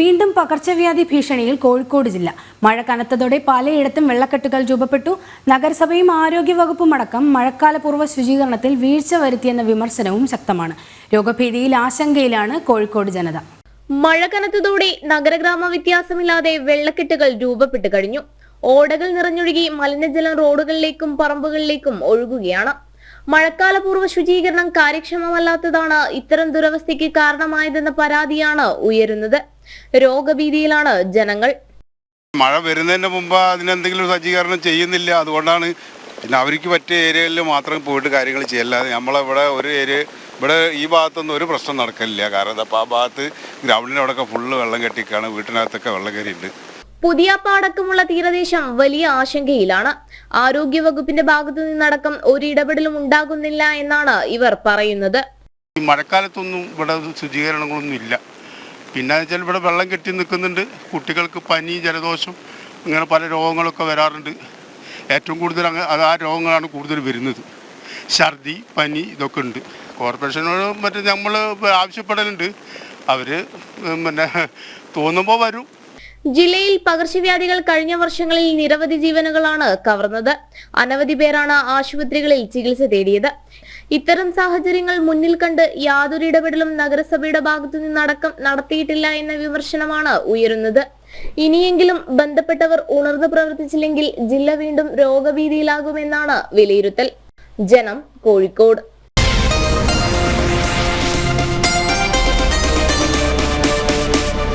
വീണ്ടും പകർച്ചവ്യാധി ഭീഷണിയിൽ കോഴിക്കോട് ജില്ല. മഴ കനത്തതോടെ പലയിടത്തും വെള്ളക്കെട്ടുകൾ രൂപപ്പെട്ടു. നഗരസഭയും ആരോഗ്യവകുപ്പും അടക്കം മഴക്കാലപൂർവ്വ ശുചീകരണത്തിൽ വീഴ്ച വരുത്തിയെന്ന വിമർശനവും ശക്തമാണ്. രോഗഭീതിയിൽ ആശങ്കയിലാണ് കോഴിക്കോട് ജനത. മഴ കനത്തതോടെ നഗരഗ്രാമ വ്യത്യാസമില്ലാതെ വെള്ളക്കെട്ടുകൾ രൂപപ്പെട്ടു കഴിഞ്ഞു. ഓടകൾ നിറഞ്ഞൊഴുകി മലിനജലം റോഡുകളിലേക്കും പറമ്പുകളിലേക്കും ഒഴുകുകയാണ്. മഴക്കാലപൂർവ്വ ശുചീകരണം കാര്യക്ഷമമല്ലാത്തതാണ് ഇത്തരം ദുരവസ്ഥയ്ക്ക് കാരണമായതെന്ന പരാതിയാണ് ഉയരുന്നത്. രോഗഭീതിയിലാണ് ജനങ്ങൾ. മഴ വരുന്നതിന് മുമ്പ് അതിനെന്തെങ്കിലും സജ്ജീകരണം ചെയ്യുന്നില്ല. അതുകൊണ്ടാണ് പിന്നെ അവർക്ക് പറ്റിയ ഏരിയകളിൽ മാത്രം പോയിട്ട് കാര്യങ്ങൾ ചെയ്യല്ലാതെ നമ്മളിവിടെ ഒരു ഏരിയ ഇവിടെ ഈ ഭാഗത്തൊന്നും ഒരു പ്രശ്നം നടക്കില്ല. കാരണം അപ്പോൾ ആ ഭാഗത്ത് ഗ്രൗണ്ടിനോടൊക്കെ ഫുള്ള് വെള്ളം കെട്ടിക്കാണ്, വീട്ടിനകത്തൊക്കെ വെള്ളം കയറിയിട്ടുണ്ട്. പുതിയാപ്പ തീരദേശം വലിയ ആശങ്കയിലാണ്. ആരോഗ്യവകുപ്പിന്റെ ഭാഗത്തു നിന്നടക്കം ഒരു ഇടപെടലും ഉണ്ടാകുന്നില്ല എന്നാണ് ഇവർ പറയുന്നത്. ഈ മഴക്കാലത്തൊന്നും ഇവിടെ ശുചീകരണങ്ങളൊന്നും ഇല്ല. പിന്നെ വെച്ചാൽ ഇവിടെ വെള്ളം കെട്ടി നിൽക്കുന്നുണ്ട്. കുട്ടികൾക്ക് പനി, ജലദോഷം ഇങ്ങനെ പല രോഗങ്ങളൊക്കെ വരാറുണ്ട്. ഏറ്റവും കൂടുതൽ ആ രോഗങ്ങളാണ് കൂടുതൽ വരുന്നത്. ഛർദി, പനി ഇതൊക്കെ ഉണ്ട്. കോർപ്പറേഷനോട് മറ്റേ നമ്മൾ ആവശ്യപ്പെടലുണ്ട്. അവർ പിന്നെ തോന്നുമ്പോൾ വരും. ജില്ലയിൽ പകർച്ചവ്യാധികൾ കഴിഞ്ഞ വർഷങ്ങളിൽ നിരവധി ജീവനുകളാണ് കവർന്നത്. അനവധി പേരാണ് ആശുപത്രികളിൽ ചികിത്സ തേടിയത്. ഇത്തരം സാഹചര്യങ്ങൾ മുന്നിൽ കണ്ട് യാതൊരു ഇടപെടലും നഗരസഭയുടെ ഭാഗത്തു നിന്നടക്കം നടത്തിയിട്ടില്ല എന്ന വിമർശനമാണ് ഉയരുന്നത്. ഇനിയെങ്കിലും ബന്ധപ്പെട്ടവർ ഉണർന്നു പ്രവർത്തിച്ചില്ലെങ്കിൽ ജില്ല വീണ്ടും രോഗഭീതിയിലാകുമെന്നാണ് വിലയിരുത്തൽ. ജനം, കോഴിക്കോട്.